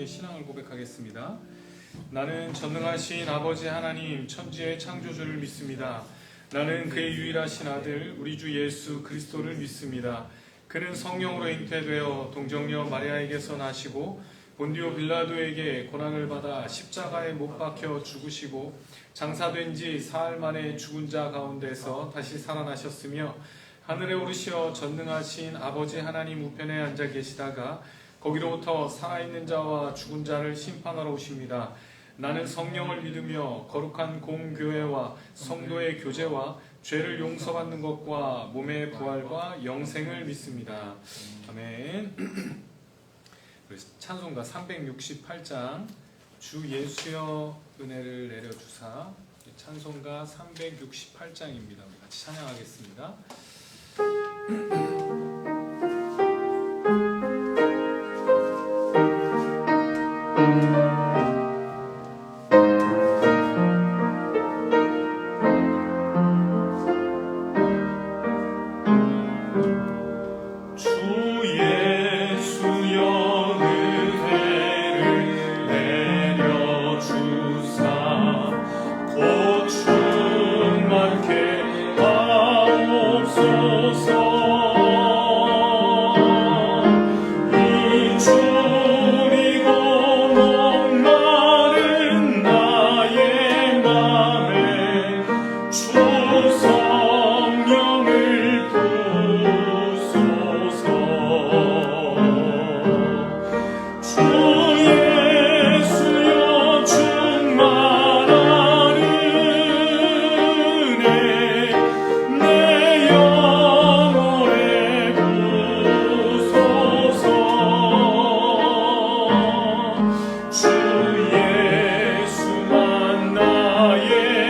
우리의 신앙을 고백하겠습니다. 나는 전능하신 아버지 하나님 천지의 창조주를 믿습니다. 나는 그의 유일하신 아들 우리 주 예수 그리스도를 믿습니다. 그는 성령으로 잉태되어 동정녀 마리아에게서 나시고 본디오 빌라도에게 고난을 받아 십자가에 못 박혀 죽으시고 장사된 지 사흘 만에 죽은 자 가운데서 다시 살아나셨으며 하늘에 오르시어 전능하신 아버지 하나님 우편에 앉아 계시다가 거기로부터 살아있는 자와 죽은 자를 심판하러 오십니다. 나는 성령을 믿으며 거룩한 공교회와 성도의 교제와 죄를 용서받는 것과 몸의 부활과 영생을 믿습니다. 아멘. 찬송가 368장 주 예수여 은혜를 내려주사, 찬송가 368장입니다. 같이 찬양하겠습니다. 예수만 나의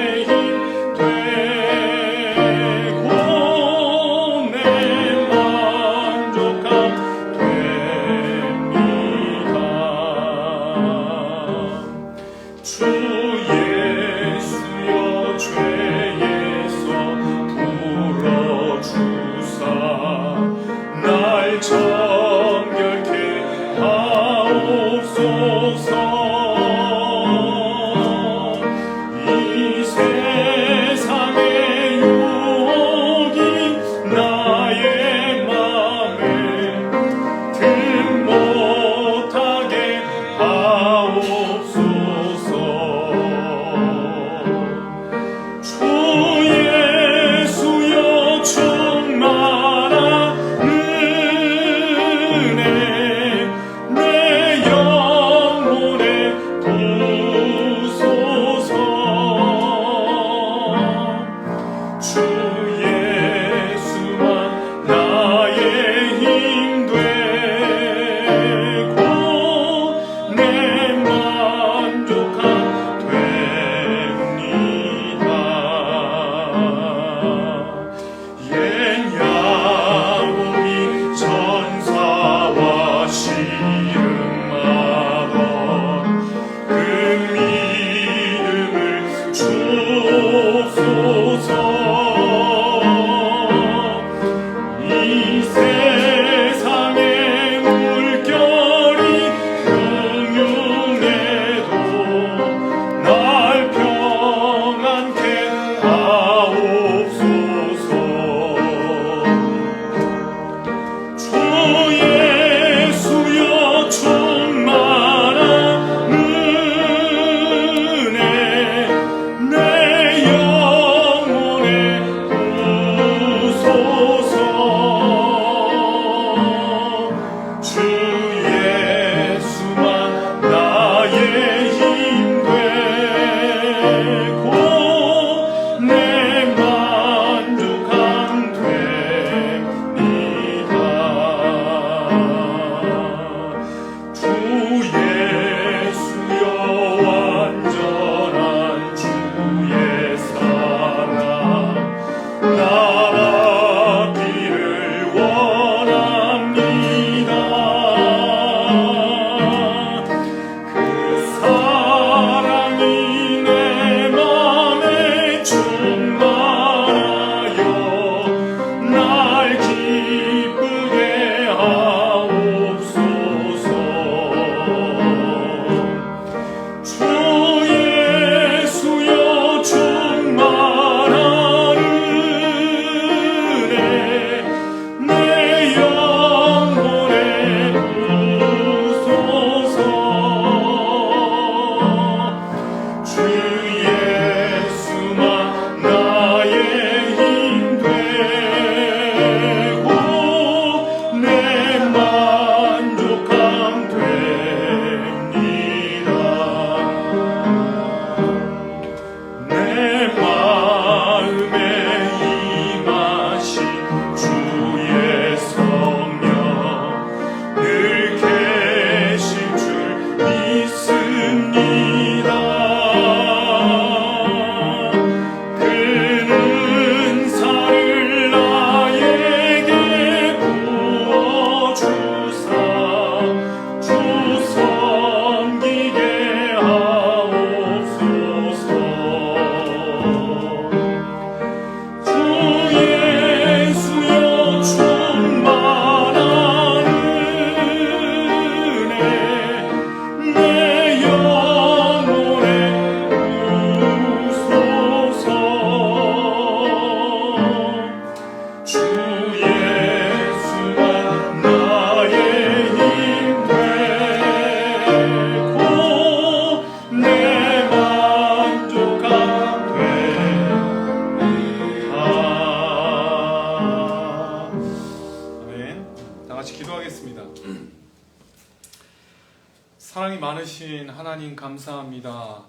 전능하신 하나님 감사합니다.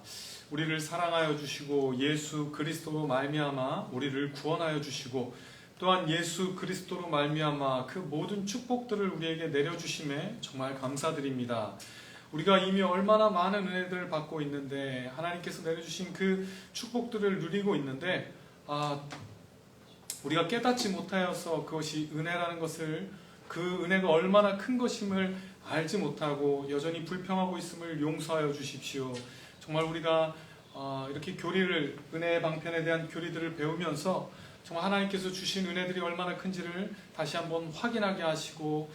우리를 사랑하여 주시고 예수 그리스도로 말미암아 우리를 구원하여 주시고 또한 예수 그리스도로 말미암아 그 모든 축복들을 우리에게 내려주심에 정말 감사드립니다. 우리가 이미 얼마나 많은 은혜들을 받고 있는데 하나님께서 내려주신 그 축복들을 누리고 있는데 우리가 깨닫지 못하여서 그것이 은혜라는 것을 그 은혜가 얼마나 큰 것임을 알지 못하고 여전히 불평하고 있음을 용서하여 주십시오. 정말 우리가 이렇게 교리를 은혜의 방편에 대한 교리들을 배우면서 정말 하나님께서 주신 은혜들이 얼마나 큰지를 다시 한번 확인하게 하시고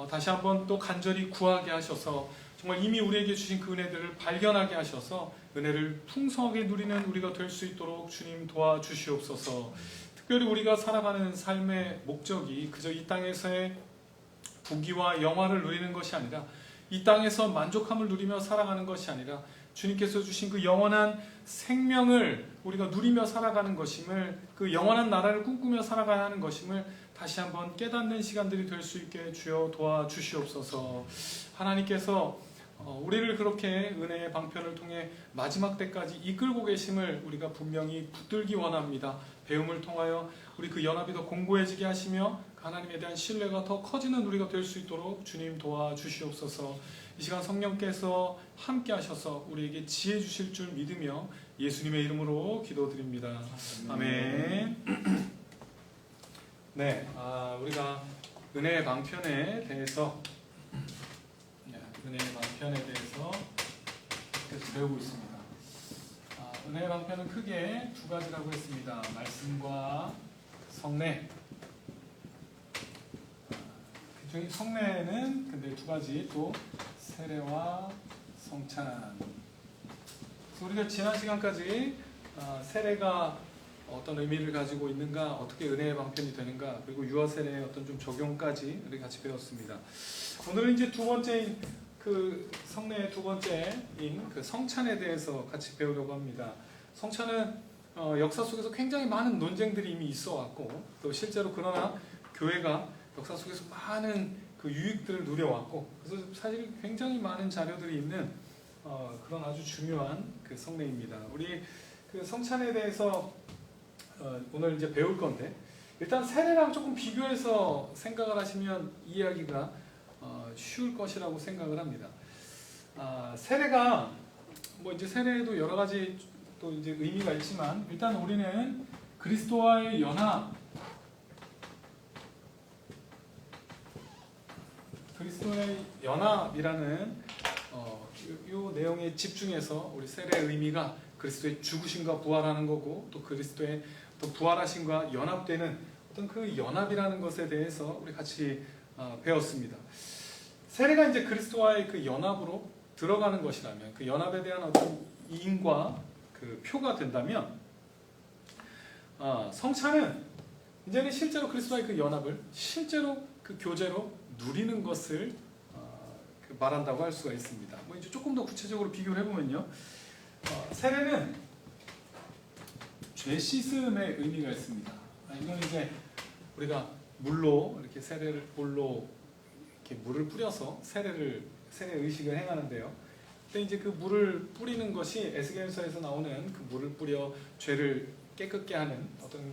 다시 한번 또 간절히 구하게 하셔서 정말 이미 우리에게 주신 그 은혜들을 발견하게 하셔서 은혜를 풍성하게 누리는 우리가 될 수 있도록 주님 도와주시옵소서. 특별히 우리가 살아가는 삶의 목적이 그저 이 땅에서의 부귀와 영화를 누리는 것이 아니라 이 땅에서 만족함을 누리며 살아가는 것이 아니라 주님께서 주신 그 영원한 생명을 우리가 누리며 살아가는 것임을, 그 영원한 나라를 꿈꾸며 살아가야 하는 것임을 다시 한번 깨닫는 시간들이 될 수 있게 주여 도와주시옵소서. 하나님께서 우리를 그렇게 은혜의 방편을 통해 마지막 때까지 이끌고 계심을 우리가 분명히 붙들기 원합니다. 배움을 통하여 우리 그 연합이 더 공고해지게 하시며 하나님에 대한 신뢰가 더 커지는 우리가 될 수 있도록 주님 도와주시옵소서. 이 시간 성령께서 함께 하셔서 우리에게 지혜 주실 줄 믿으며 예수님의 이름으로 기도드립니다. 아멘. 네, 우리가 은혜의 방편에 대해서 계속 배우고 있습니다. 은혜의 방편은 크게 두 가지라고 했습니다. 말씀과 성례. 성례는 근데 두 가지, 또 세례와 성찬. 그래서 우리가 지난 시간까지 세례가 어떤 의미를 가지고 있는가, 어떻게 은혜의 방편이 되는가, 그리고 유아 세례의 어떤 좀 적용까지 우리 같이 배웠습니다. 오늘은 이제 두 번째인 그 성례의 두 번째인 그 성찬에 대해서 같이 배우려고 합니다. 성찬은 역사 속에서 굉장히 많은 논쟁들이 이미 있어 왔고, 또 실제로 그러나 교회가 역사 속에서 많은 그 유익들을 누려왔고, 그래서 사실 굉장히 많은 자료들이 있는 그런 아주 중요한 그 성례입니다. 우리 그 성찬에 대해서 오늘 이제 배울 건데, 일단 세례랑 조금 비교해서 생각을 하시면 이해하기가 쉬울 것이라고 생각을 합니다. 세례가 뭐 이제 세례에도 여러 가지 또 이제 의미가 있지만, 일단 우리는 그리스도와의 연합, 그리스도의 연합이라는 이 내용에 집중해서 우리 세례의 의미가 그리스도의 죽으심과 부활하는 거고, 또 그리스도의 또 부활하심과 연합되는 어떤 그 연합이라는 것에 대해서 우리 같이 배웠습니다. 세례가 이제 그리스도와의 그 연합으로 들어가는 것이라면, 그 연합에 대한 어떤 인과 그 표가 된다면, 성찬은 이제는 실제로 그리스도와의 그 연합을 실제로 그 교제로 누리는 것을 말한다고 할 수가 있습니다. 뭐 이제 조금 더 구체적으로 비교를 해보면요, 세례는 죄 씻음의 의미가 있습니다. 이건 이제 우리가 물로 이렇게 물로 이렇게 물을 뿌려서 세례 의식을 행하는데요. 근데 이제 그 물을 뿌리는 것이 에스겔서에서 나오는 그 물을 뿌려 죄를 깨끗게 하는 어떤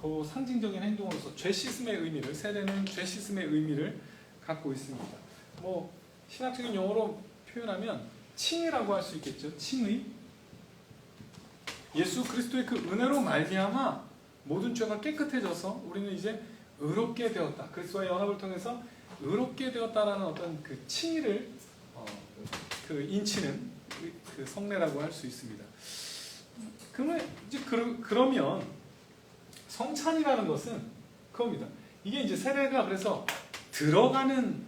그 상징적인 행동으로서 죄 씻음의 의미를, 세례는 죄 씻음의 의미를 갖고 있습니다. 뭐 신학적인 용어로 표현하면 칭의라고 할 수 있겠죠. 칭의. 예수 그리스도의 그 은혜로 말미암아 모든 죄가 깨끗해져서 우리는 이제 의롭게 되었다. 그리스도와의 연합을 통해서 의롭게 되었다라는 어떤 그 칭의를 그 인치는 그 성례라고 할 수 있습니다. 그러면 이제 그러면 성찬이라는 것은 그겁니다. 이게 이제 세례가 그래서 들어가는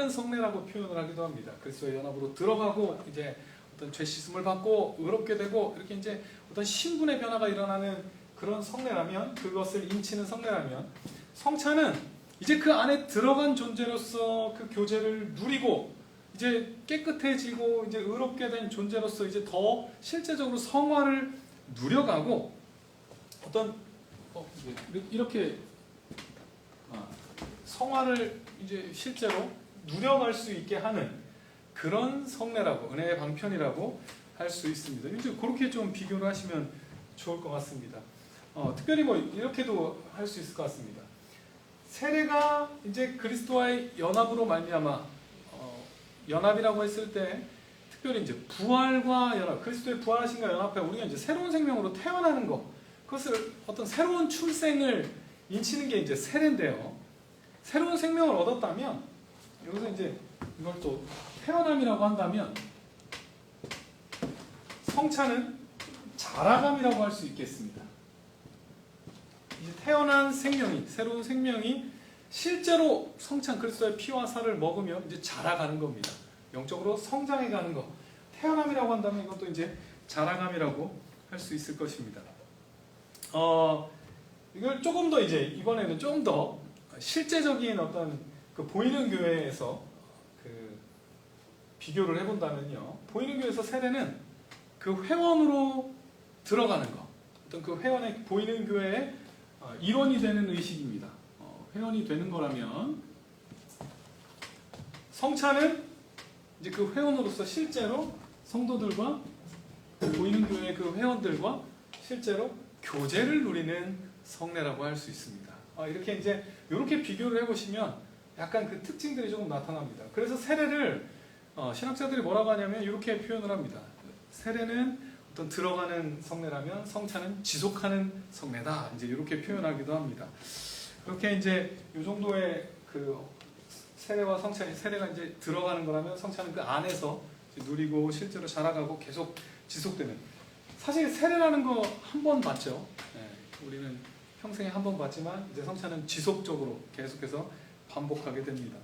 성례라고 표현을 하기도 합니다. 그리스도의 연합으로 들어가고 이제 어떤 죄 씻음을 받고 의롭게 되고 이렇게 이제 어떤 신분의 변화가 일어나는 그런 성례라면, 그것을 인치는 성례라면, 성찬은 이제 그 안에 들어간 존재로서 그 교제를 누리고 이제 깨끗해지고 이제 의롭게 된 존재로서 이제 더 실제적으로 성화를 누려가고 어떤 이렇게 성화를 이제 실제로 누려갈 수 있게 하는 그런 성례라고, 은혜의 방편이라고 할 수 있습니다. 이제 그렇게 좀 비교를 하시면 좋을 것 같습니다. 특별히 뭐 이렇게도 할 수 있을 것 같습니다. 세례가 이제 그리스도와의 연합으로 말미암아 연합이라고 했을 때 특별히 이제 부활과 연합, 그리스도의 부활하신과 연합해 우리가 이제 새로운 생명으로 태어나는 것, 그것을 어떤 새로운 출생을 인치는 게 이제 세례인데요. 새로운 생명을 얻었다면 여기서 이제 이걸 또 태어남이라고 한다면 성찬은 자라감이라고 할 수 있겠습니다. 이제 태어난 생명이, 새로운 생명이 실제로 성찬 그리스도의 피와 살을 먹으며 이제 자라가는 겁니다. 영적으로 성장해 가는 것. 태어남이라고 한다면 이것도 이제 자라감이라고 할 수 있을 것입니다. 이걸 조금 더 이제 이번에는 좀 더 실제적인 어떤 그 보이는 교회에서 그 비교를 해본다면요. 보이는 교회에서 세례는 그 회원으로 들어가는 것, 어떤 그 회원의 보이는 교회의 일원이 되는 의식입니다. 회원이 되는 거라면 성찬은 이제 그 회원으로서 실제로 성도들과 보이는 교회의 그 회원들과 실제로 교제를 누리는 성례라고 할 수 있습니다. 이렇게 이제 이렇게 비교를 해보시면 약간 그 특징들이 조금 나타납니다. 그래서 세례를 신학자들이 뭐라고 하냐면 이렇게 표현을 합니다. 세례는 어떤 들어가는 성례라면 성찬은 지속하는 성례다. 이제 이렇게 표현하기도 합니다. 그렇게 이제 이 정도의 그 세례와 성찬이, 세례가 이제 들어가는 거라면 성찬은 그 안에서 누리고 실제로 자라가고 계속 지속되는. 사실 세례라는 거 한 번 받죠. 우리는 평생에 한 번 받지만 이제 성찬은 지속적으로 계속해서 반복하게 됩니다.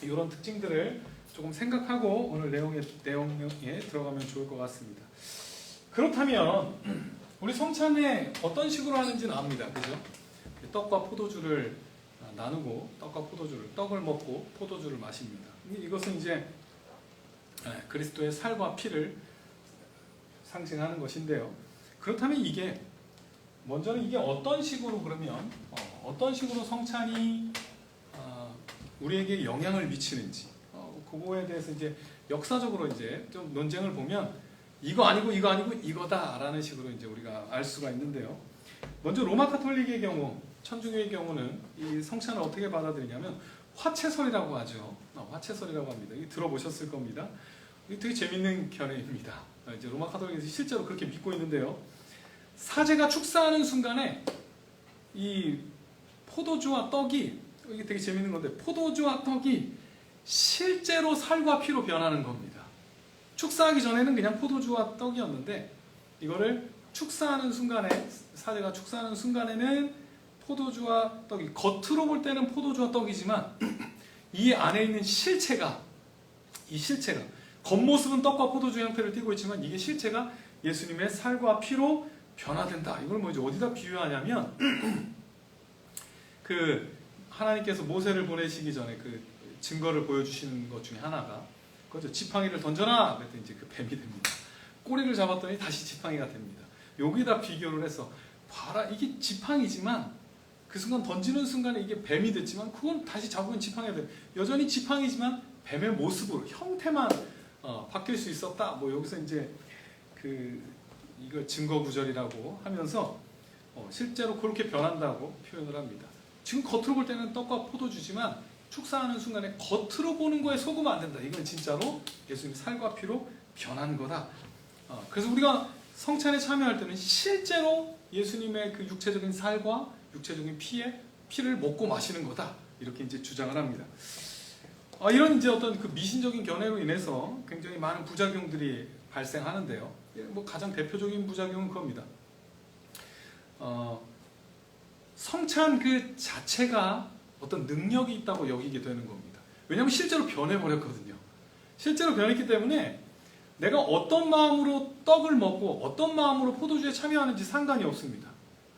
이런 특징들을 조금 생각하고 오늘 내용에 들어가면 좋을 것 같습니다. 그렇다면 우리 성찬에 어떤 식으로 하는지는 압니다. 그죠? 떡과 포도주를 나누고 떡을 먹고 포도주를 마십니다. 이것은 이제 그리스도의 살과 피를 상징하는 것인데요. 그렇다면 이게 먼저는 이게 어떤 식으로 그러면 어떤 식으로 성찬이 우리에게 영향을 미치는지 그거에 대해서 이제 역사적으로 이제 좀 논쟁을 보면 이거 아니고 이거다라는 식으로 이제 우리가 알 수가 있는데요. 먼저 로마 가톨릭의 경우, 천주교의 경우는 이 성찬을 어떻게 받아들이냐면 화채설이라고 하죠. 화채설이라고 합니다. 이 들어보셨을 겁니다. 이게 되게 재밌는 견해입니다. 이제 로마 가톨릭에서 실제로 그렇게 믿고 있는데요. 사제가 축사하는 순간에 이 포도주와 떡이, 이게 되게 재밌는 건데, 포도주와 떡이 실제로 살과 피로 변하는 겁니다. 축사하기 전에는 그냥 포도주와 떡이었는데 이거를 축사하는 순간에, 사제가 축사하는 순간에는 포도주와 떡이, 겉으로 볼 때는 포도주와 떡이지만 이 안에 있는 실체가, 이 실체가 겉모습은 떡과 포도주 형태를 띠고 있지만 이게 실체가 예수님의 살과 피로 변화된다. 이걸 뭐 이제 어디다 비유하냐면 그 하나님께서 모세를 보내시기 전에 그 증거를 보여주시는 것 중에 하나가 그죠. 지팡이를 던져라. 그랬더니 이제 그 뱀이 됩니다. 꼬리를 잡았더니 다시 지팡이가 됩니다. 여기다 비교를 해서 봐라, 이게 지팡이지만 그 순간 던지는 순간에 이게 뱀이 됐지만 그건 다시 잡으면 지팡이가 돼. 여전히 지팡이지만 뱀의 모습으로, 형태만 바뀔 수 있었다. 뭐 여기서 이제 이거 증거 구절이라고 하면서 실제로 그렇게 변한다고 표현을 합니다. 지금 겉으로 볼 때는 떡과 포도주지만 축사하는 순간에 겉으로 보는 거에 속으면 안 된다. 이건 진짜로 예수님의 살과 피로 변한 거다. 그래서 우리가 성찬에 참여할 때는 실제로 예수님의 그 육체적인 살과 육체적인 피를 먹고 마시는 거다. 이렇게 이제 주장을 합니다. 이런 이제 어떤 그 미신적인 견해로 인해서 굉장히 많은 부작용들이 발생하는데요. 뭐 가장 대표적인 부작용은 그겁니다. 성찬 그 자체가 어떤 능력이 있다고 여기게 되는 겁니다. 왜냐하면 실제로 변해버렸거든요. 실제로 변했기 때문에 내가 어떤 마음으로 떡을 먹고 어떤 마음으로 포도주에 참여하는지 상관이 없습니다.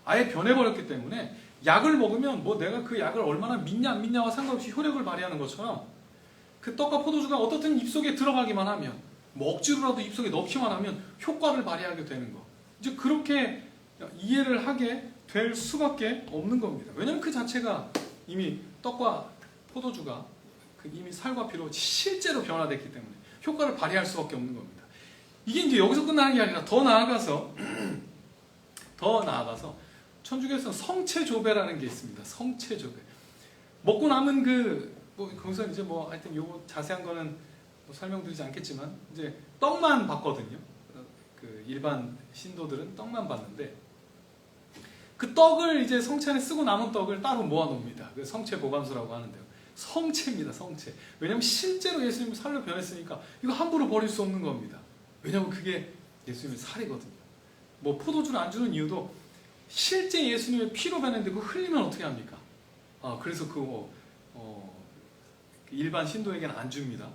아예 변해버렸기 때문에 약을 먹으면 뭐 내가 그 약을 얼마나 믿냐 안 믿냐와 상관없이 효력을 발휘하는 것처럼 그 떡과 포도주가 어떻든 입속에 들어가기만 하면, 뭐 억지로라도 입속에 넣기만 하면 효과를 발휘하게 되는 거. 이제 그렇게 이해를 하게 될 수밖에 없는 겁니다. 왜냐하면 그 자체가 이미 떡과 포도주가 이미 살과 피로 실제로 변화됐기 때문에. 효과를 발휘할 수밖에 없는 겁니다. 이게 이제 여기서 끝나는 게 아니라 더 나아가서 천주교에서는 성체조배라는 게 있습니다. 성체조배. 먹고 남은 거기서 이제 하여튼 요거 자세한 거는 설명드리지 않겠지만 이제 떡만 받거든요. 그 일반 신도들은 떡만 받는데 그 떡을 이제 성체 안에 쓰고 남은 떡을 따로 모아놓습니다. 그 성체 보관소라고 하는데요. 성체입니다. 성체. 왜냐하면 실제로 예수님이 살로 변했으니까 이거 함부로 버릴 수 없는 겁니다. 왜냐하면 그게 예수님의 살이거든요. 포도주를 안 주는 이유도 실제 예수님의 피로 변했는데 그거 흘리면 어떻게 합니까? 그래서 일반 신도에게는 안 줍니다.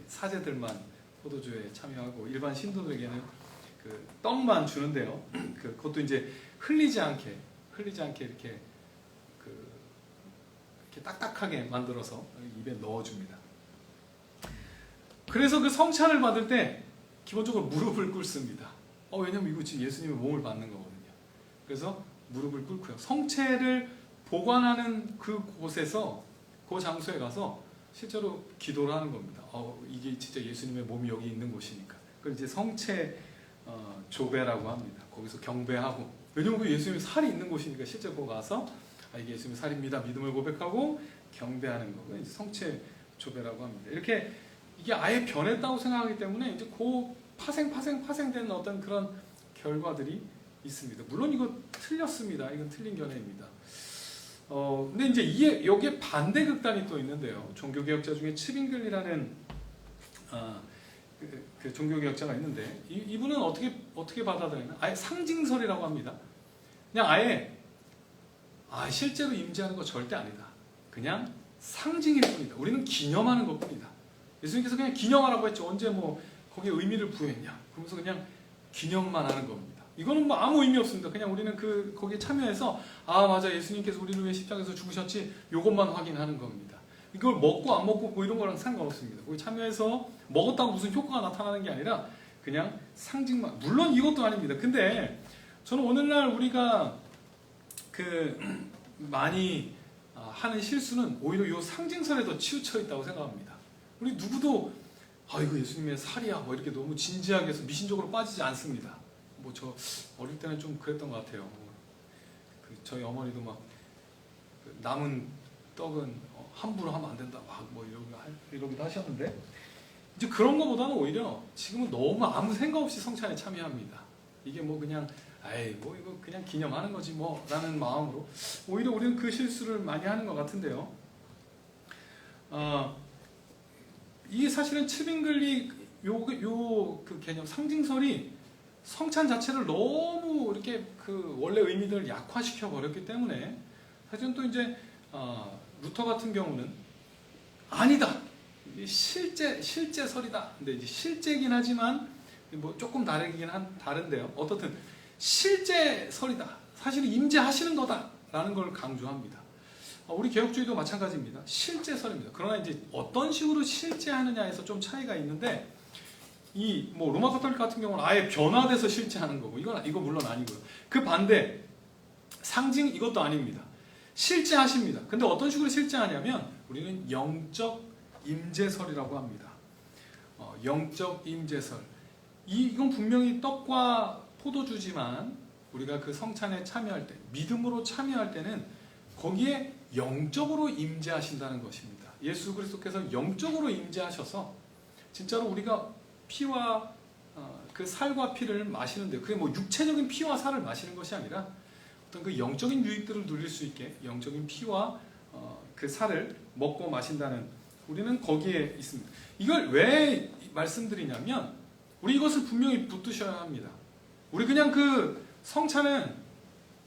사제들만 포도주에 참여하고 일반 신도들에게는 그 떡만 주는데요. 그것도 이제 흘리지 않게 이렇게 딱딱하게 만들어서 입에 넣어줍니다. 그래서 그 성찬을 받을 때 기본적으로 무릎을 꿇습니다. 왜냐면 이거 지금 예수님의 몸을 받는 거거든요. 그래서 무릎을 꿇고요. 성체를 보관하는 그곳에서 그 장소에 가서 실제로 기도를 하는 겁니다. 이게 진짜 예수님의 몸이 여기 있는 곳이니까. 그걸 이제 성체 조배라고 합니다. 거기서 경배하고, 왜냐면 예수님의 살이 있는 곳이니까 실제 거기 가서 이게 예수님의 살입니다. 믿음을 고백하고 경배하는 거. 이제 성체 조배라고 합니다. 이렇게 이게 아예 변했다고 생각하기 때문에 이제 파생되는 어떤 그런 결과들이 있습니다. 물론 이거 틀렸습니다. 이건 틀린 견해입니다. 근데 이제 여기에 반대 극단이 또 있는데요. 종교개혁자 중에 츠빙글리라는 그 종교개혁자가 있는데 이분은 어떻게 받아들이나? 아예 상징설이라고 합니다. 그냥 아예 실제로 임재하는 거 절대 아니다. 그냥 상징일 뿐이다. 우리는 기념하는 것뿐이다. 예수님께서 그냥 기념하라고 했죠. 언제 거기에 의미를 부여했냐? 그러면서 그냥 기념만 하는 겁니다. 이거는 아무 의미 없습니다. 그냥 우리는 거기에 참여해서 맞아, 예수님께서 우리를 위해 십자가에서 죽으셨지, 요것만 확인하는 겁니다. 이걸 먹고 안 먹고 이런 거랑 상관없습니다. 거기 참여해서 먹었다고 무슨 효과가 나타나는 게 아니라 그냥 상징만. 물론 이것도 아닙니다. 근데 저는 오늘날 우리가 많이 하는 실수는 오히려 이 상징설에 더 치우쳐 있다고 생각합니다. 우리 누구도 이거 예수님의 살이야 이렇게 너무 진지하게 해서 미신적으로 빠지지 않습니다. 저 어릴 때는 좀 그랬던 것 같아요. 저희 어머니도 남은 떡은 함부로 하면 안 된다 이러기도 하셨는데, 이제 그런 것보다는 오히려 지금은 너무 아무 생각 없이 성찬에 참여합니다. 이게 그냥 이거 그냥 기념하는 거지 라는 마음으로 오히려 우리는 그 실수를 많이 하는 것 같은데요. 이게 사실은 츠빙글리 그 개념 상징설이 성찬 자체를 너무 이렇게 원래 의미들을 약화시켜 버렸기 때문에 사실은 또 이제 루터 같은 경우는 아니다, 실제설이다. 근데 이제 실제긴 하지만 조금 다른데요. 어떻든 실제설이다. 사실은 임재하시는 거다라는 걸 강조합니다. 우리 개혁주의도 마찬가지입니다. 실제설입니다. 그러나 이제 어떤 식으로 실제하느냐에서 좀 차이가 있는데, 로마 가톨릭 같은 경우는 아예 변화돼서 실제하는 거고, 이거 물론 아니고요. 그 반대 상징 이것도 아닙니다. 실제하십니다. 근데 어떤 식으로 실제하냐면 우리는 영적 임재설이라고 합니다. 영적 임재설. 이건 분명히 떡과 포도주지만 우리가 그 성찬에 참여할 때, 믿음으로 참여할 때는 거기에 영적으로 임재하신다는 것입니다. 예수 그리스도께서 영적으로 임재하셔서 진짜로 우리가 피와 그 살과 피를 마시는데, 그게 육체적인 피와 살을 마시는 것이 아니라 어떤 그 영적인 유익들을 누릴 수 있게 영적인 피와 그 살을 먹고 마신다는, 우리는 거기에 있습니다. 이걸 왜 말씀드리냐면 우리 이것을 분명히 붙드셔야 합니다. 우리 그냥 그 성찬은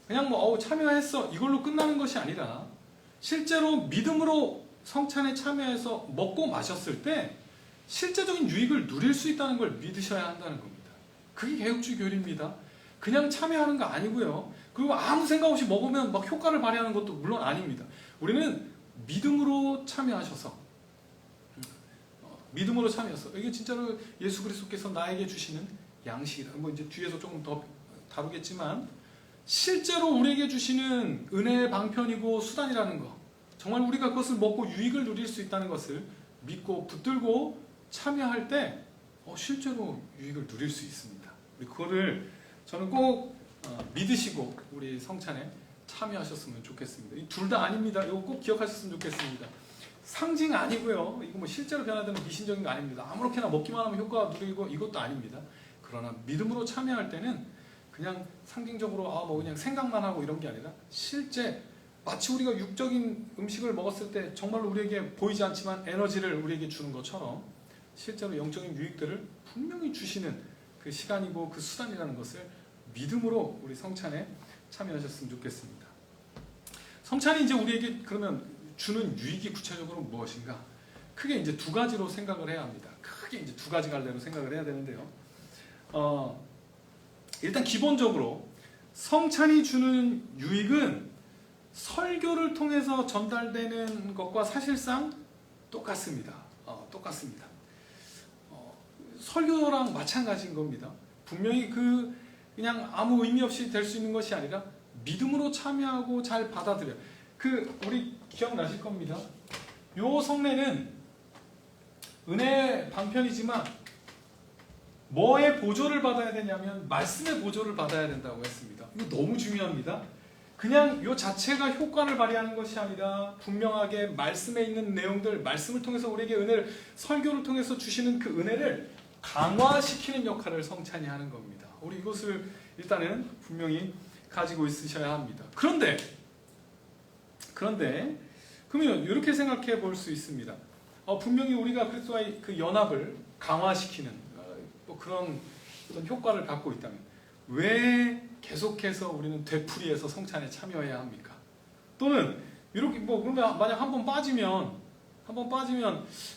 그냥 참여했어 이걸로 끝나는 것이 아니라 실제로 믿음으로 성찬에 참여해서 먹고 마셨을 때 실제적인 유익을 누릴 수 있다는 걸 믿으셔야 한다는 겁니다. 그게 개혁주의 교리입니다. 그냥 참여하는 거 아니고요. 그리고 아무 생각 없이 먹으면 효과를 발휘하는 것도 물론 아닙니다. 우리는 믿음으로 참여하셔서, 믿음으로 참여해서 이게 진짜로 예수 그리스도께서 나에게 주시는 양식이다. 이제 뒤에서 조금 더 다루겠지만 실제로 우리에게 주시는 은혜의 방편이고 수단이라는 거, 정말 우리가 그것을 먹고 유익을 누릴 수 있다는 것을 믿고 붙들고 참여할 때 실제로 유익을 누릴 수 있습니다. 우리 그거를 저는 꼭 믿으시고 우리 성찬에 참여하셨으면 좋겠습니다. 이 둘 다 아닙니다. 이거 꼭 기억하셨으면 좋겠습니다. 상징 아니고요. 이거 뭐 실제로 변화되는 미신적인 거 아닙니다. 아무렇게나 먹기만 하면 효과가 누리고 이것도 아닙니다. 그러나 믿음으로 참여할 때는 그냥 상징적으로 뭐 그냥 생각만 하고 이런 게 아니라 실제 마치 우리가 육적인 음식을 먹었을 때 정말로 우리에게 보이지 않지만 에너지를 우리에게 주는 것처럼 실제로 영적인 유익들을 분명히 주시는 그 시간이고 그 수단이라는 것을 믿음으로 우리 성찬에 참여하셨으면 좋겠습니다. 성찬이 이제 우리에게 그러면 주는 유익이 구체적으로 무엇인가? 크게 이제 두 가지로 생각을 해야 합니다. 크게 이제 두 가지 갈래로 생각을 해야 되는데요. 일단 기본적으로 성찬이 주는 유익은 설교를 통해서 전달되는 것과 사실상 똑같습니다. 똑같습니다. 설교랑 마찬가지인 겁니다. 분명히 그냥 아무 의미 없이 될 수 있는 것이 아니라 믿음으로 참여하고 잘 받아들여요. 우리 기억나실 겁니다. 요 성례는 은혜 방편이지만 뭐의 보조를 받아야 되냐면 말씀의 보조를 받아야 된다고 했습니다. 이거 너무 중요합니다. 그냥 요 자체가 효과를 발휘하는 것이 아니라 분명하게 말씀에 있는 내용들, 말씀을 통해서 우리에게 은혜를, 설교를 통해서 주시는 그 은혜를 강화시키는 역할을 성찬이 하는 겁니다. 우리 이것을 일단은 분명히 가지고 있으셔야 합니다. 그런데 그러면 이렇게 생각해 볼 수 있습니다. 분명히 우리가 그리스도와의 그 연합을 강화시키는 그런 어떤 효과를 갖고 있다면 왜 계속해서 우리는 되풀이해서 성찬에 참여해야 합니까? 또는 이렇게 그러면 만약 한 번 빠지면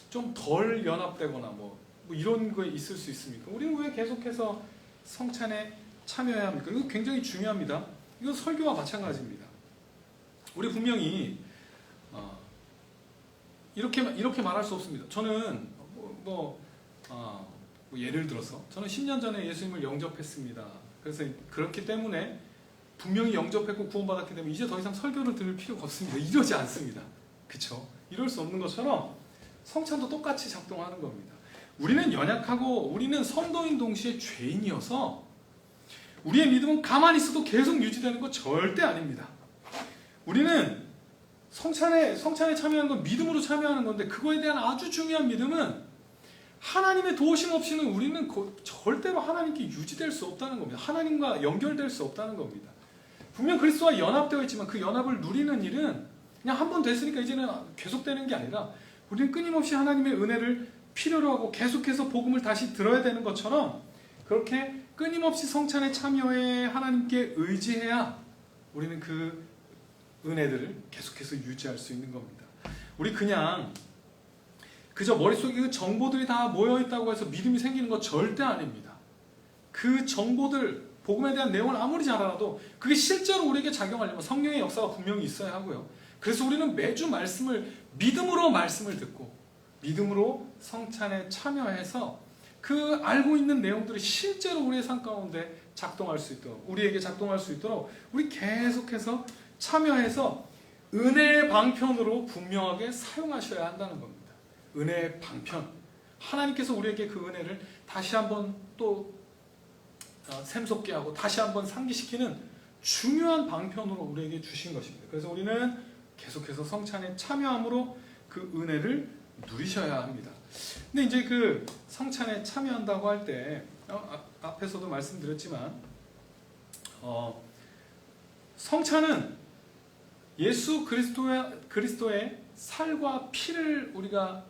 좀 덜 연합되거나 뭐 이런 거 있을 수 있습니까? 우리는 왜 계속해서 성찬에 참여해야 합니까? 이거 굉장히 중요합니다. 이건 설교와 마찬가지입니다. 우리 분명히 이렇게 말할 수 없습니다. 저는 예를 들어서 저는 10년 전에 예수님을 영접했습니다. 그래서 그렇기 때문에 분명히 영접했고 구원받았기 때문에 이제 더 이상 설교를 들을 필요가 없습니다. 이러지 않습니다. 그렇죠? 이럴 수 없는 것처럼 성찬도 똑같이 작동하는 겁니다. 우리는 연약하고 우리는 성도인 동시에 죄인이어서 우리의 믿음은 가만히 있어도 계속 유지되는 것 절대 아닙니다. 우리는 성찬에 참여하는 건 믿음으로 참여하는 건데 그거에 대한 아주 중요한 믿음은 하나님의 도우심 없이는 우리는 절대로 하나님께 유지될 수 없다는 겁니다. 하나님과 연결될 수 없다는 겁니다. 분명 그리스도와 연합되어 있지만 그 연합을 누리는 일은 그냥 한 번 됐으니까 이제는 계속되는 게 아니라 우리는 끊임없이 하나님의 은혜를 필요로 하고 계속해서 복음을 다시 들어야 되는 것처럼 그렇게 끊임없이 성찬에 참여해 하나님께 의지해야 우리는 그 은혜들을 계속해서 유지할 수 있는 겁니다. 우리 그저 머릿속에 그 정보들이 다 모여있다고 해서 믿음이 생기는 것 절대 아닙니다. 그 정보들, 복음에 대한 내용을 아무리 잘 알아도 그게 실제로 우리에게 작용하려면 성령의 역사가 분명히 있어야 하고요. 그래서 우리는 매주 믿음으로 말씀을 듣고 믿음으로 성찬에 참여해서 그 알고 있는 내용들이 실제로 우리의 삶 가운데 작동할 수 있도록, 우리에게 작동할 수 있도록 우리 계속해서 참여해서 은혜의 방편으로 분명하게 사용하셔야 한다는 겁니다. 은혜의 방편. 하나님께서 우리에게 그 은혜를 다시 한번 또 샘솟게 하고 다시 한번 상기시키는 중요한 방편으로 우리에게 주신 것입니다. 그래서 우리는 계속해서 성찬에 참여함으로 그 은혜를 누리셔야 합니다. 근데 이제 그 성찬에 참여한다고 할 때 앞에서도 말씀드렸지만 성찬은 예수 그리스도의 살과 피를 우리가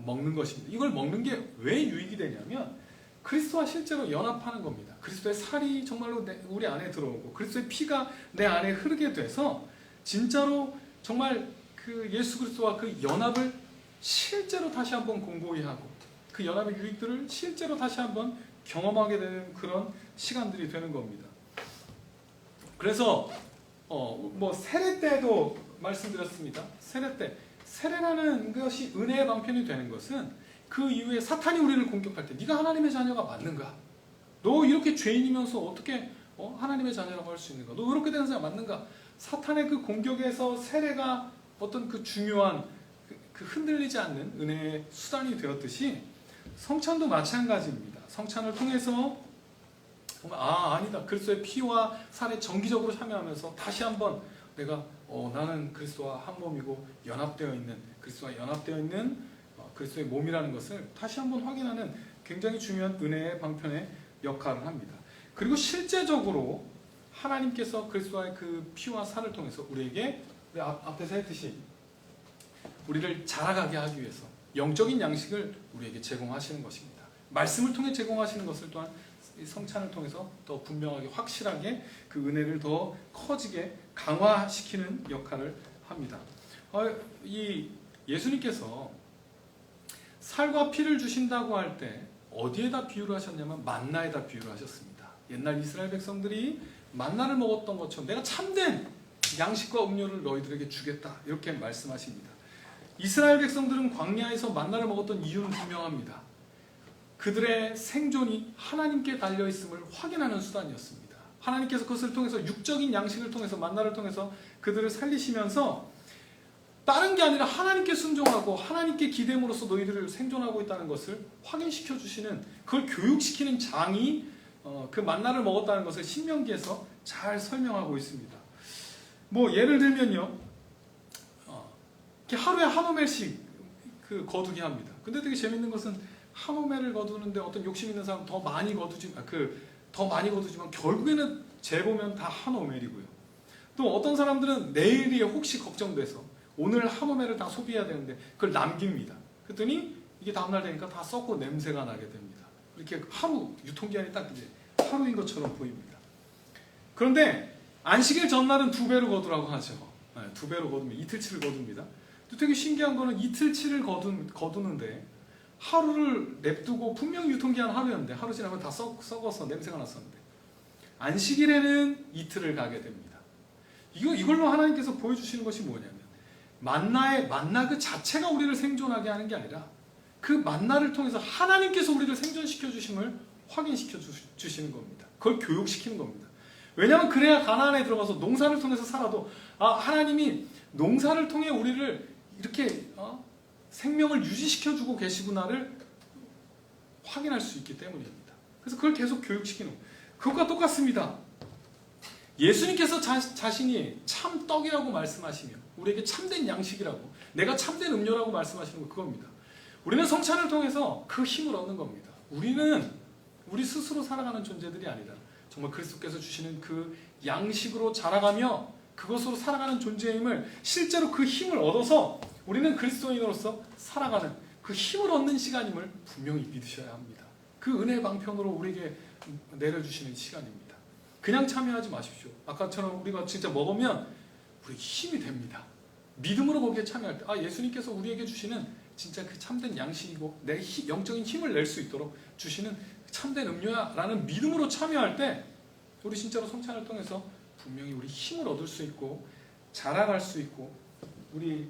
먹는 것입니다. 이걸 먹는 게 왜 유익이 되냐면 그리스도와 실제로 연합하는 겁니다. 그리스도의 살이 정말로 우리 안에 들어오고 그리스도의 피가 내 안에 흐르게 돼서 진짜로 정말 그 예수 그리스도와 그 연합을 실제로 다시 한번 공고히 하고 그 연합의 유익들을 실제로 다시 한번 경험하게 되는 그런 시간들이 되는 겁니다. 그래서 세례 때도 말씀드렸습니다. 세례라는 것이 은혜의 방편이 되는 것은 그 이후에 사탄이 우리를 공격할 때 네가 하나님의 자녀가 맞는가? 너 이렇게 죄인이면서 어떻게 하나님의 자녀라고 할 수 있는가? 너 이렇게 되는 사람 맞는가? 사탄의 그 공격에서 세례가 어떤 그 중요한 그 흔들리지 않는 은혜의 수단이 되었듯이 성찬도 마찬가지입니다. 성찬을 통해서 아니다. 그리스도의 피와 살에 정기적으로 참여하면서 다시 한번 내가 나는 그리스도와 한 몸이고 연합되어 있는 그리스도와 연합되어 있는 그리스도의 몸이라는 것을 다시 한번 확인하는 굉장히 중요한 은혜의 방편의 역할을 합니다. 그리고 실제적으로 하나님께서 그리스도의 그 피와 살을 통해서 우리에게 앞에서 했듯이 우리를 자라가게 하기 위해서 영적인 양식을 우리에게 제공하시는 것입니다. 말씀을 통해 제공하시는 것을 또한 성찬을 통해서 더 분명하게 확실하게 그 은혜를 더 커지게 강화시키는 역할을 합니다. 이 예수님께서 살과 피를 주신다고 할 때 어디에다 비유를 하셨냐면 만나에다 비유를 하셨습니다. 옛날 이스라엘 백성들이 만나를 먹었던 것처럼 내가 참된 양식과 음료를 너희들에게 주겠다 이렇게 말씀하십니다. 이스라엘 백성들은 광야에서 만나를 먹었던 이유는 분명합니다. 그들의 생존이 하나님께 달려있음을 확인하는 수단이었습니다. 하나님께서 그것을 통해서 육적인 양식을 통해서 만나를 통해서 그들을 살리시면서 다른 게 아니라 하나님께 순종하고 하나님께 기대함으로써 너희들을 생존하고 있다는 것을 확인시켜 주시는, 그걸 교육시키는 장이 그 만나를 먹었다는 것을 신명기에서 잘 설명하고 있습니다. 뭐 예를 들면요, 하루에 한 오멜씩 그 거두게 합니다. 근데 되게 재밌는 것은 한 오멜을 거두는데 어떤 욕심 있는 사람 더 많이 거두지만 결국에는 재보면 다 한 오멜이고요. 또 어떤 사람들은 내일이 혹시 걱정돼서 오늘 한 오멜을 다 소비해야 되는데 그걸 남깁니다. 그랬더니 이게 다음날 되니까 다 썩고 냄새가 나게 됩니다. 이렇게 하루 유통기한이 딱 이제 하루인 것처럼 보입니다. 그런데 안식일 전날은 2배로 거두라고 하죠. 2배로 거두면 이틀치를 거둡니다. 또 되게 신기한 거는 이틀치를 거두는데 하루를 냅두고 분명히 유통기한 하루였는데 하루 지나면 다 썩어서 냄새가 났었는데 안식일에는 이틀을 가게 됩니다. 이걸로 하나님께서 보여주시는 것이 뭐냐면 만나 그 자체가 우리를 생존하게 하는 게 아니라 그 만나를 통해서 하나님께서 우리를 생존시켜 주심을 확인시켜 주시는 겁니다. 그걸 교육시키는 겁니다. 왜냐하면 그래야 가나안에 들어가서 농사를 통해서 살아도 하나님이 농사를 통해 우리를 이렇게 생명을 유지시켜주고 계시구나를 확인할 수 있기 때문입니다. 그래서 그걸 계속 교육시키는 거예요. 그것과 똑같습니다. 예수님께서 자신이 참 떡이라고 말씀하시며 우리에게 참된 양식이라고, 내가 참된 음료라고 말씀하시는 거 그겁니다. 우리는 성찬을 통해서 그 힘을 얻는 겁니다. 우리는 우리 스스로 살아가는 존재들이 아니라 정말 그리스도께서 주시는 그 양식으로 자라가며 그것으로 살아가는 존재임을 실제로 그 힘을 얻어서 우리는 그리스도인으로서 살아가는 그 힘을 얻는 시간임을 분명히 믿으셔야 합니다. 그 은혜의 방편으로 우리에게 내려주시는 시간입니다. 그냥 참여하지 마십시오. 아까처럼 우리가 진짜 먹으면 우리 힘이 됩니다. 믿음으로 거기에 참여할 때 예수님께서 우리에게 주시는 진짜 그 참된 양식이고 내 영적인 힘을 낼 수 있도록 주시는 참된 음료야 라는 믿음으로 참여할 때 우리 진짜로 성찬을 통해서 분명히 우리 힘을 얻을 수 있고 자라갈 수 있고 우리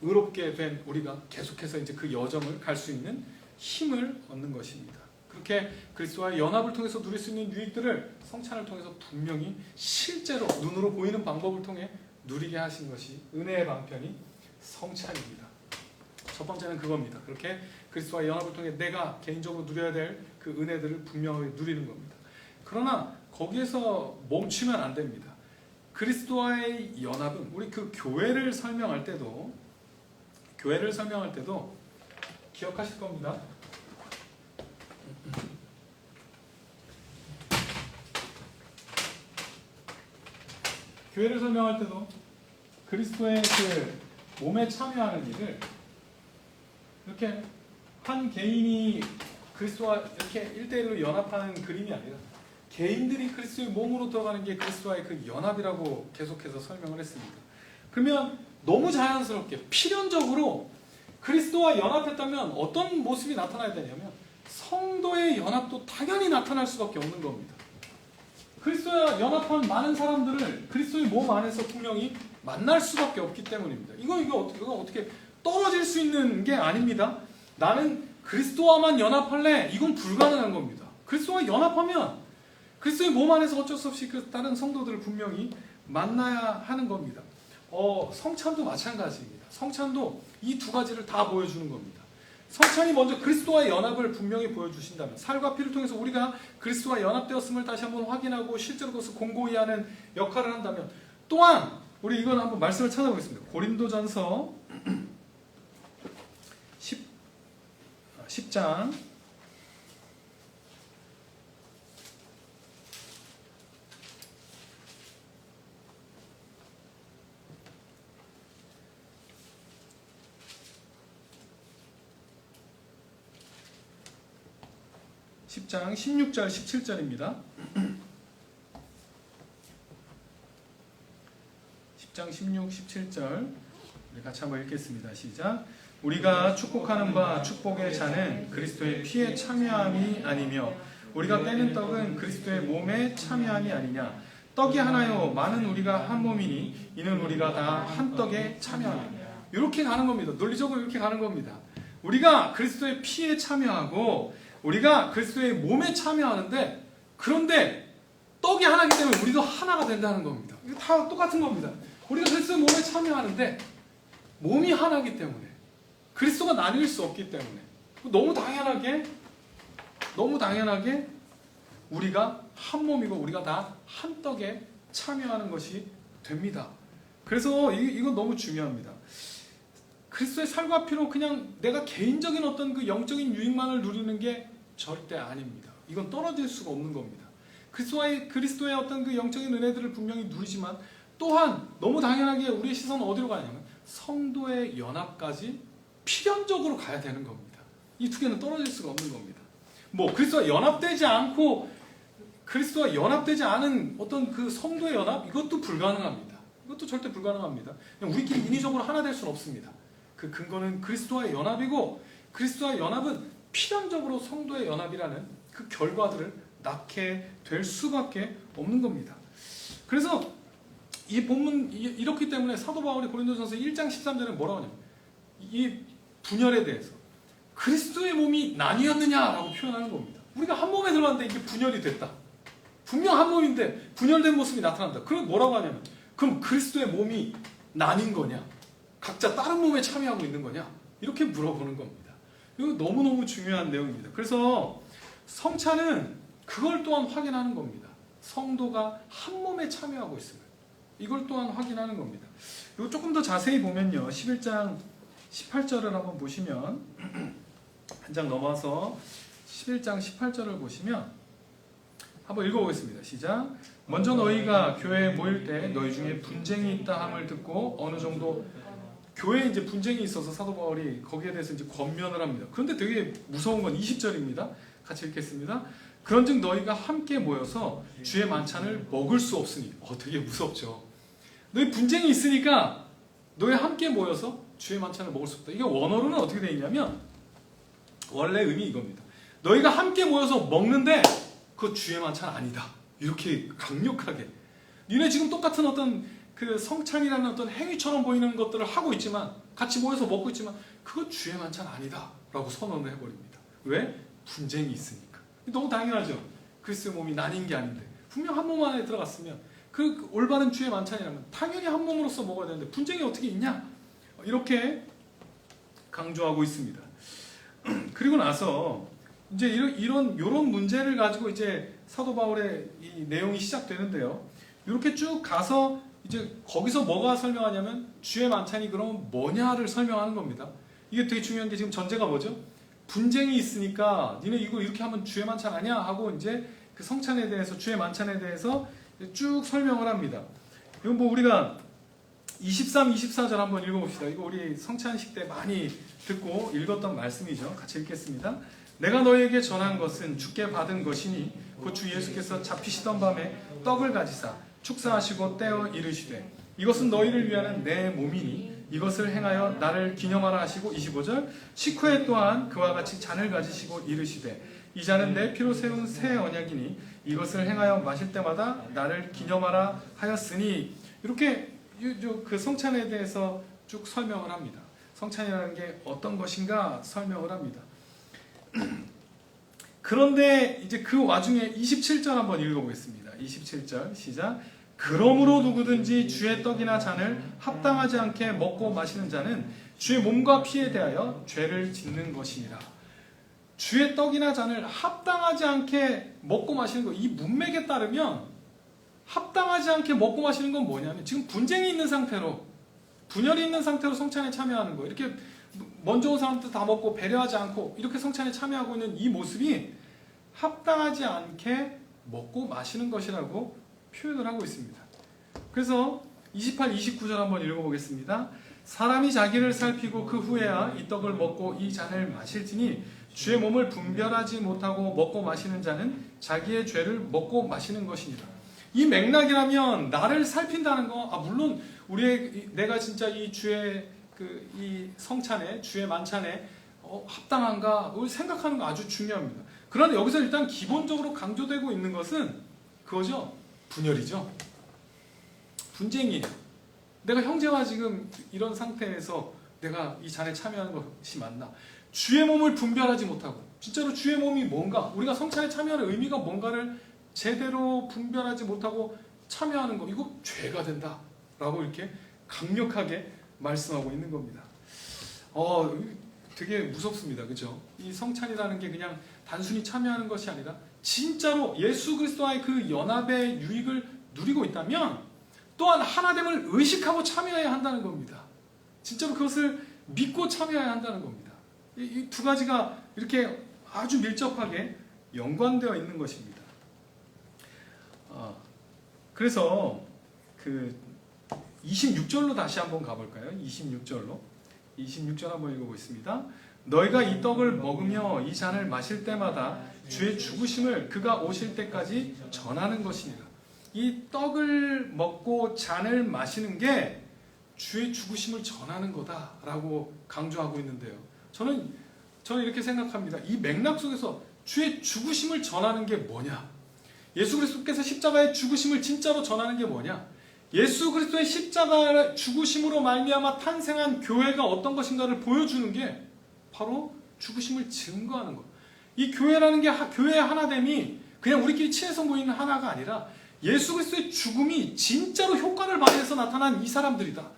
의롭게 된 우리가 계속해서 이제 그 여정을 갈 수 있는 힘을 얻는 것입니다. 그렇게 그리스도와의 연합을 통해서 누릴 수 있는 유익들을 성찬을 통해서 분명히 실제로 눈으로 보이는 방법을 통해 누리게 하신 것이 은혜의 방편이 성찬입니다. 첫 번째는 그겁니다. 그렇게 그리스도와의 연합을 통해 내가 개인적으로 누려야 될 그 은혜들을 분명하게 누리는 겁니다. 그러나 거기에서 멈추면 안 됩니다. 그리스도와의 연합은 우리 그 교회를 설명할 때도 기억하실 겁니다. 교회를 설명할 때도 그리스도의 그 몸에 참여하는 일을 이렇게 한 개인이 그리스도와 이렇게 1대1로 연합하는 그림이 아니라 개인들이 그리스도의 몸으로 들어가는 게 그리스도와의 그 연합이라고 계속해서 설명을 했습니다. 그러면 너무 자연스럽게 필연적으로 그리스도와 연합했다면 어떤 모습이 나타나야 되냐면 성도의 연합도 당연히 나타날 수밖에 없는 겁니다. 그리스도와 연합한 많은 사람들을 그리스도의 몸 안에서 분명히 만날 수밖에 없기 때문입니다. 이거 어떻게 떨어질 수 있는 게 아닙니다. 나는 그리스도와만 연합할래? 이건 불가능한 겁니다. 그리스도와 연합하면 그리스도의 몸 안에서 어쩔 수 없이 그 다른 성도들을 분명히 만나야 하는 겁니다. 성찬도 마찬가지입니다. 성찬도 이 두 가지를 다 보여주는 겁니다. 성찬이 먼저 그리스도와의 연합을 분명히 보여주신다면, 살과 피를 통해서 우리가 그리스도와 연합되었음을 다시 한번 확인하고 실제로 그것을 공고히 하는 역할을 한다면, 또한 우리 이건 한번 말씀을 찾아보겠습니다. 고린도전서 10장 16절 17절입니다. 10장 16, 17절 우리 같이 한번 읽겠습니다. 시작. 우리가 축복하는 바 축복의 잔은 그리스도의 피에 참여함이 아니며 우리가 떼는 떡은 그리스도의 몸에 참여함이 아니냐. 떡이 하나요 많은 우리가 한 몸이니 이는 우리가 다 한 떡에 참여하느냐. 이렇게 가는 겁니다. 논리적으로 이렇게 가는 겁니다. 우리가 그리스도의 피에 참여하고 우리가 그리스도의 몸에 참여하는데, 그런데 떡이 하나이기 때문에 우리도 하나가 된다는 겁니다. 이거 다 똑같은 겁니다. 우리가 그리스도의 몸에 참여하는데 몸이 하나이기 때문에, 그리스도가 나뉠 수 없기 때문에 너무 당연하게 우리가 한 몸이고 우리가 다 한 떡에 참여하는 것이 됩니다. 그래서 이건 너무 중요합니다. 그리스도의 살과 피로 그냥 내가 개인적인 어떤 그 영적인 유익만을 누리는 게 절대 아닙니다. 이건 떨어질 수가 없는 겁니다. 그리스도의 어떤 그 영적인 은혜들을 분명히 누리지만, 또한 너무 당연하게 우리의 시선은 어디로 가냐면 성도의 연합까지 필연적으로 가야 되는 겁니다. 이 두 개는 떨어질 수가 없는 겁니다. 그리스도와 연합되지 않은 어떤 그 성도의 연합, 이것도 불가능합니다. 이것도 절대 불가능합니다. 그냥 우리끼리 인위적으로 하나 될 수는 없습니다. 그 근거는 그리스도와의 연합이고, 그리스도와의 연합은 필연적으로 성도의 연합이라는 그 결과들을 낳게 될 수밖에 없는 겁니다. 그래서 이 본문 이렇기 때문에 사도 바울이 고린도전서 1장 13절에 뭐라고 하냐면 이 분열에 대해서 그리스도의 몸이 나뉘었느냐라고 표현하는 겁니다. 우리가 한 몸에 들어갔는데 이게 분열이 됐다. 분명 한 몸인데 분열된 모습이 나타난다. 그럼 뭐라고 하냐면, 그럼 그리스도의 몸이 나뉜 거냐? 각자 다른 몸에 참여하고 있는 거냐? 이렇게 물어보는 겁니다. 이거 너무너무 중요한 내용입니다. 그래서 성찬은 그걸 또한 확인하는 겁니다. 성도가 한 몸에 참여하고 있음을. 이걸 또한 확인하는 겁니다. 이거 조금 더 자세히 보면요. 11장 18절을 한번 보시면, 한 장 넘어서 11장 18절을 보시면 한번 읽어보겠습니다. 시작. 먼저 너희가 교회에 모일 때 너희 중에 분쟁이 있다 함을 듣고, 어느 정도 교회에 이제 분쟁이 있어서 사도 바울이 거기에 대해서 이제 권면을 합니다. 그런데 되게 무서운 건 20절입니다. 같이 읽겠습니다. 그런즉 너희가 함께 모여서 주의 만찬을 먹을 수 없으니. 되게 무섭죠. 너희 분쟁이 있으니까 너희 함께 모여서 주의 만찬을 먹을 수 없다. 이게 원어로는 어떻게 되어 있냐면, 원래 의미 이겁니다. 너희가 함께 모여서 먹는데 그거 주의 만찬 아니다. 이렇게 강력하게. 니네 지금 똑같은 어떤 그 성찬이라는 어떤 행위처럼 보이는 것들을 하고 있지만, 같이 모여서 먹고 있지만, 그거 주의 만찬 아니다 라고 선언을 해버립니다. 왜? 분쟁이 있으니까. 너무 당연하죠. 그리스도의 몸이 나뉜 게 아닌데, 분명 한 몸 안에 들어갔으면 그 올바른 주의 만찬이라면 당연히 한 몸으로서 먹어야 되는데 분쟁이 어떻게 있냐? 이렇게 강조하고 있습니다. 그리고 나서 이제 이런 문제를 가지고 이제 사도 바울의 이 내용이 시작되는데요. 이렇게 쭉 가서 이제 거기서 뭐가 설명하냐면 주의 만찬이 그럼 뭐냐를 설명하는 겁니다. 이게 되게 중요한 게, 지금 전제가 뭐죠? 분쟁이 있으니까 니네 이거 이렇게 하면 주의 만찬 아니야? 하고 이제 그 성찬에 대해서, 주의 만찬에 대해서 쭉 설명을 합니다. 이건 우리가 23, 24절 한번 읽어봅시다. 이거 우리 성찬식 때 많이 듣고 읽었던 말씀이죠. 같이 읽겠습니다. 내가 너에게 전한 것은 주께 받은 것이니 곧 주 예수께서 잡히시던 밤에 떡을 가지사 축사하시고 떼어 이르시되 이것은 너희를 위하는 내 몸이니 이것을 행하여 나를 기념하라 하시고, 25절 식후에 또한 그와 같이 잔을 가지시고 이르시되 이 잔은 내 피로 세운 새 언약이니 이것을 행하여 마실 때마다 나를 기념하라 하였으니. 이렇게 그 성찬에 대해서 쭉 설명을 합니다. 성찬이라는 게 어떤 것인가 설명을 합니다. 그런데 이제 그 와중에 27절 한번 읽어보겠습니다. 27절 시작. 그러므로 누구든지 주의 떡이나 잔을 합당하지 않게 먹고 마시는 자는 주의 몸과 피에 대하여 죄를 짓는 것이니라. 주의 떡이나 잔을 합당하지 않게 먹고 마시는 것, 이 문맥에 따르면 합당하지 않게 먹고 마시는 건 뭐냐면 지금 분쟁이 있는 상태로, 분열이 있는 상태로 성찬에 참여하는 거, 이렇게 먼저 온 사람들 다 먹고 배려하지 않고 이렇게 성찬에 참여하고 있는 이 모습이 합당하지 않게 먹고 마시는 것이라고 표현을 하고 있습니다. 그래서 28, 29절 한번 읽어보겠습니다. 사람이 자기를 살피고 그 후에야 이 떡을 먹고 이 잔을 마실지니 주의 몸을 분별하지 못하고 먹고 마시는 자는 자기의 죄를 먹고 마시는 것이니라. 이 맥락이라면 나를 살핀다는 거, 물론 내가 진짜 이 주의 이 성찬에, 주의 만찬에 합당한가 생각하는 거 아주 중요합니다. 그러나 여기서 일단 기본적으로 강조되고 있는 것은 그거죠. 분열이죠. 분쟁이에요. 내가 형제와 지금 이런 상태에서 내가 이 잔에 참여하는 것이 맞나? 주의 몸을 분별하지 못하고, 진짜로 주의 몸이 뭔가, 우리가 성찬에 참여하는 의미가 뭔가를 제대로 분별하지 못하고 참여하는 거, 이거 죄가 된다 라고 이렇게 강력하게 말씀하고 있는 겁니다. 되게 무섭습니다. 그죠? 이 성찬이라는 게 그냥 단순히 참여하는 것이 아니라 진짜로 예수 그리스도와의 그 연합의 유익을 누리고 있다면 또한 하나됨을 의식하고 참여해야 한다는 겁니다. 진짜로 그것을 믿고 참여해야 한다는 겁니다. 이 두 가지가 이렇게 아주 밀접하게 연관되어 있는 것입니다. 그래서 그 26절로 다시 한번 가볼까요? 26절 한번 읽어보겠습니다. 너희가 이 떡을 먹으며 이 잔을 마실 때마다 주의 죽으심을 그가 오실 때까지 전하는 것이니라. 이 떡을 먹고 잔을 마시는 게 주의 죽으심을 전하는 거다라고 강조하고 있는데요. 저는 이렇게 생각합니다. 이 맥락 속에서 주의 죽으심을 전하는 게 뭐냐? 예수 그리스도께서 십자가의 죽으심을 진짜로 전하는 게 뭐냐? 예수 그리스도의 십자가 죽으심으로 말미암아 탄생한 교회가 어떤 것인가를 보여주는 게 바로 죽으심을 증거하는 것. 이 교회라는 게 교회의 하나됨이 그냥 우리끼리 친해서 모이는 하나가 아니라 예수 그리스도의 죽음이 진짜로 효과를 발휘해서 나타난 이 사람들이다.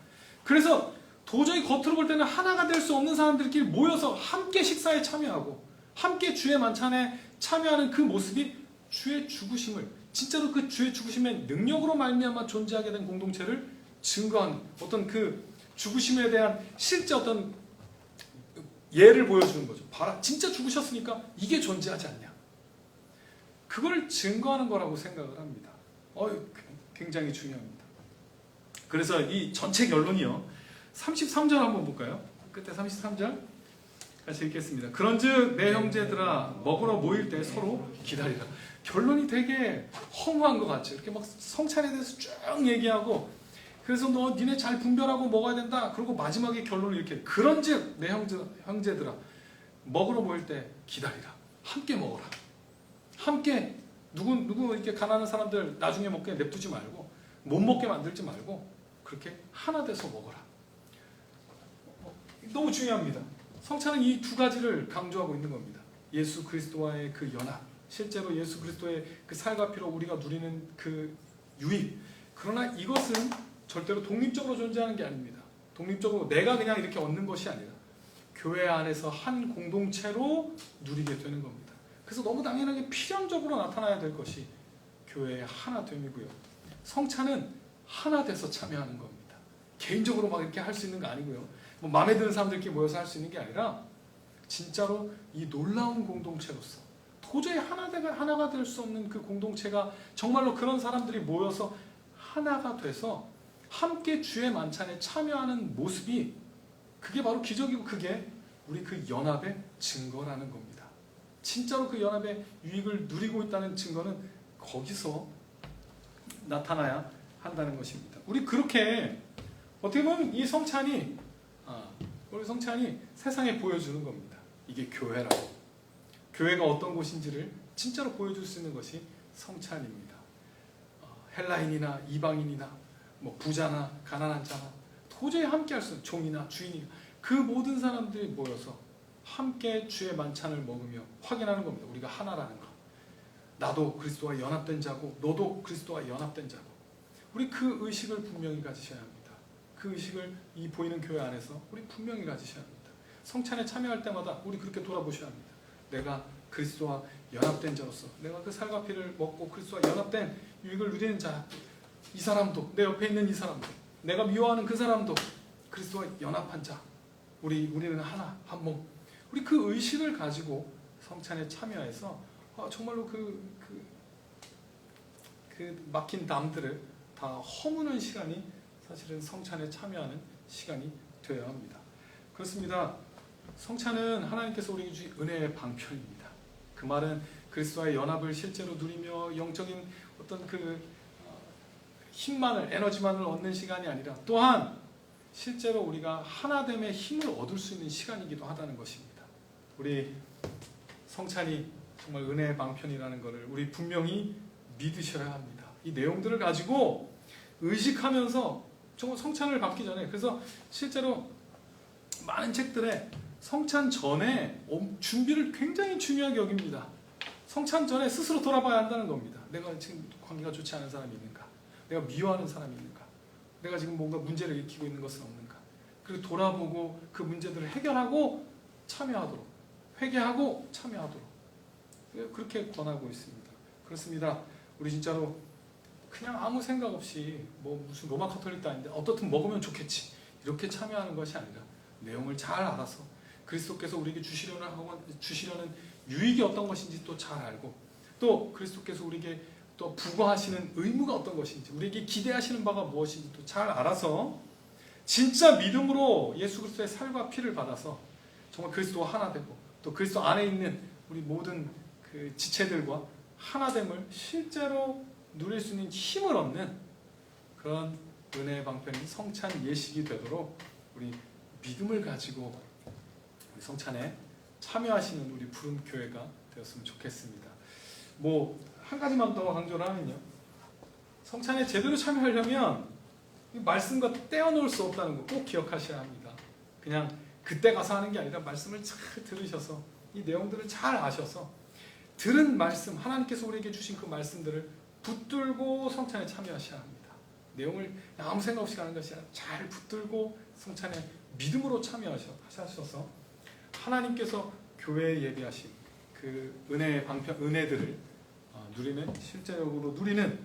그래서 도저히 겉으로 볼 때는 하나가 될 수 없는 사람들끼리 모여서 함께 식사에 참여하고 함께 주의 만찬에 참여하는 그 모습이 주의 죽으심을, 진짜로 그 주의 죽으심의 능력으로 말미암아 존재하게 된 공동체를 증거하는 어떤 그 죽으심에 대한 실제 어떤 예를 보여주는 거죠. 봐라, 진짜 죽으셨으니까 이게 존재하지 않냐. 그걸 증거하는 거라고 생각을 합니다. 굉장히 중요합니다. 그래서 이 전체 결론이요. 33절 한번 볼까요? 끝에 33절 같이 읽겠습니다. 그런즉 내 형제들아 먹으러 모일 때 서로 기다리라. 결론이 되게 허무한 것 같죠. 이렇게 막 성찬에 대해서 쭉 얘기하고, 그래서 너 니네 잘 분별하고 먹어야 된다. 그리고 마지막에 결론을 이렇게, 그런즉 내 형제들아 먹으러 모일 때 기다리라. 함께 먹어라. 함께 누구 이렇게 가난한 사람들 나중에 먹게 냅두지 말고, 못 먹게 만들지 말고 그렇게 하나 돼서 먹어라. 너무 중요합니다. 성찬은 이 두 가지를 강조하고 있는 겁니다. 예수 그리스도와의 그 연합, 실제로 예수 그리스도의 그 살과 피로 우리가 누리는 그 유익. 그러나 이것은 절대로 독립적으로 존재하는 게 아닙니다. 독립적으로 내가 그냥 이렇게 얻는 것이 아니라 교회 안에서 한 공동체로 누리게 되는 겁니다. 그래서 너무 당연하게 필연적으로 나타나야 될 것이 교회의 하나됨이고요. 성찬은 하나 돼서 참여하는 겁니다. 개인적으로 막 이렇게 할 수 있는 거 아니고요. 뭐 마음에 드는 사람들끼리 모여서 할 수 있는 게 아니라 진짜로 이 놀라운 공동체로서 도저히 하나가 될 수 없는 그 공동체가, 정말로 그런 사람들이 모여서 하나가 돼서 함께 주의 만찬에 참여하는 모습이, 그게 바로 기적이고 그게 우리 그 연합의 증거라는 겁니다. 진짜로 그 연합의 유익을 누리고 있다는 증거는 거기서 나타나야 한다는 것입니다. 우리 그렇게 어떻게 보면 이 성찬이 우리 성찬이 세상에 보여주는 겁니다. 이게 교회라고. 교회가 어떤 곳인지를 진짜로 보여줄 수 있는 것이 성찬입니다. 헬라인이나 이방인이나 뭐 부자나 가난한 자나 도저히 함께 할 수 없는 종이나 주인이나 그 모든 사람들이 모여서 함께 주의 만찬을 먹으며 확인하는 겁니다. 우리가 하나라는 거. 나도 그리스도와 연합된 자고 너도 그리스도와 연합된 자고, 우리 그 의식을 분명히 가지셔야 합니다. 그 의식을 이 보이는 교회 안에서 우리 분명히 가지셔야 합니다. 성찬에 참여할 때마다 우리 그렇게 돌아보셔야 합니다. 내가 그리스도와 연합된 자로서, 내가 그 살과 피를 먹고 그리스도와 연합된 유익을 누리는 자, 이 사람도, 내 옆에 있는 이 사람도, 내가 미워하는 그 사람도 그리스도와 연합한 자, 우리는 하나, 한 몸. 우리 그 의식을 가지고 성찬에 참여해서 정말로 그 막힌 담들을 다 허무는 시간이 사실은 성찬에 참여하는 시간이 되어야 합니다. 그렇습니다. 성찬은 하나님께서 우리에게 주신 은혜의 방편입니다. 그 말은 그리스도와의 연합을 실제로 누리며 영적인 어떤 힘만을, 에너지만을 얻는 시간이 아니라 또한 실제로 우리가 하나됨의 힘을 얻을 수 있는 시간이기도 하다는 것입니다. 우리 성찬이 정말 은혜의 방편이라는 것을 우리 분명히 믿으셔야 합니다. 이 내용들을 가지고 의식하면서 정말 성찬을 받기 전에, 그래서 실제로 많은 책들에 성찬 전에 준비를 굉장히 중요하게 여깁니다. 성찬 전에 스스로 돌아봐야 한다는 겁니다. 내가 지금 관계가 좋지 않은 사람이 있는가? 내가 미워하는 사람이 있는가? 내가 지금 뭔가 문제를 일으키고 있는 것은 없는가? 그리고 돌아보고 그 문제들을 해결하고 참여하도록, 회개하고 참여하도록 그렇게 권하고 있습니다. 그렇습니다. 우리 진짜로 그냥 아무 생각 없이 뭐 무슨 로마 카톨릭도 아닌데 어떻든 먹으면 좋겠지 이렇게 참여하는 것이 아니라 내용을 잘 알아서 그리스도께서 우리에게 주시려는 유익이 어떤 것인지 또 잘 알고, 또 그리스도께서 우리에게 또 부과하시는 의무가 어떤 것인지, 우리에게 기대하시는 바가 무엇인지 또 잘 알아서 진짜 믿음으로 예수 그리스도의 살과 피를 받아서 정말 그리스도와 하나 되고, 또 그리스도 안에 있는 우리 모든 그 지체들과 하나됨을 실제로 누릴 수 있는 힘을 얻는 그런 은혜의 방편인 성찬 예식이 되도록 우리 믿음을 가지고 우리 성찬에 참여하시는 우리 부름 교회가 되었으면 좋겠습니다. 한 가지만 더 강조를 하면요, 성찬에 제대로 참여하려면 말씀과 떼어놓을 수 없다는 거 꼭 기억하셔야 합니다. 그냥 그때 가서 하는 게 아니라 말씀을 잘 들으셔서 이 내용들을 잘 아셔서 들은 말씀, 하나님께서 우리에게 주신 그 말씀들을 붙들고 성찬에 참여하셔야 합니다. 내용을 아무 생각 없이 가는 것이 아니라 잘 붙들고 성찬에 믿음으로 참여하셔서 하나님께서 교회에 예비하신 그 은혜의 방편, 은혜들을 실제적으로 누리는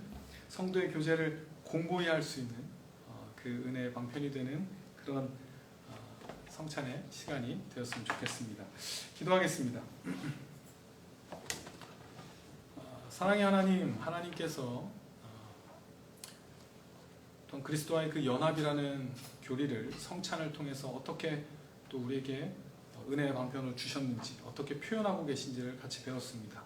성도의 교제를 공고히 할 수 있는 그 은혜의 방편이 되는 그런 성찬의 시간이 되었으면 좋겠습니다. 기도하겠습니다. 사랑의 하나님, 하나님께서 그리스도와의 그 연합이라는 교리를 성찬을 통해서 어떻게 또 우리에게 은혜의 방편을 주셨는지, 어떻게 표현하고 계신지를 같이 배웠습니다.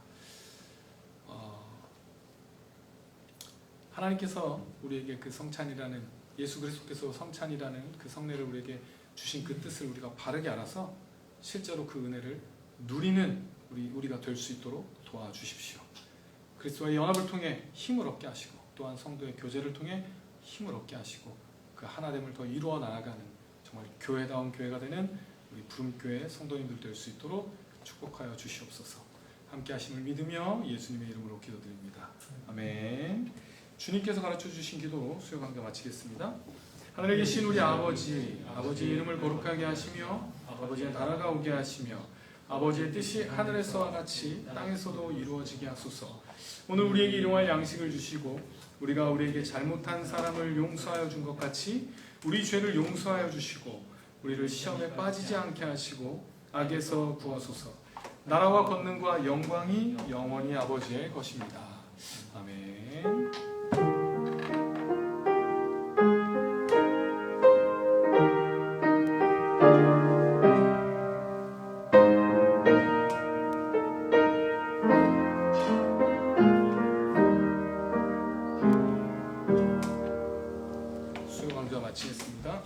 하나님께서 우리에게 그 성찬이라는, 예수 그리스도께서 성찬이라는 그 성례를 우리에게 주신 그 뜻을 우리가 바르게 알아서 실제로 그 은혜를 누리는 우리가 될 수 있도록 도와주십시오. 그리스도와의 연합을 통해 힘을 얻게 하시고, 또한 성도의 교제를 통해 힘을 얻게 하시고, 그 하나됨을 더 이루어 나아가는 정말 교회다운 교회가 되는 우리 부름교회 성도님들 될 수 있도록 축복하여 주시옵소서. 함께 하심을 믿으며 예수님의 이름으로 기도드립니다. 아멘. 주님께서 가르쳐 주신 기도 수요 강좌 마치겠습니다. 하늘에 계신 우리 아버지, 아버지의 이름을 거룩하게 하시며 아버지의 나라가 오게 하시며 아버지의 뜻이 하늘에서와 같이 땅에서도 이루어지게 하소서. 오늘 우리에게 일용할 양식을 주시고 우리가 우리에게 잘못한 사람을 용서하여 준 것 같이 우리 죄를 용서하여 주시고 우리를 시험에 빠지지 않게 하시고 악에서 구하소서. 나라와 권능과 영광이 영원히 아버지의 것입니다. 아멘. 수요 강좌 마치겠습니다.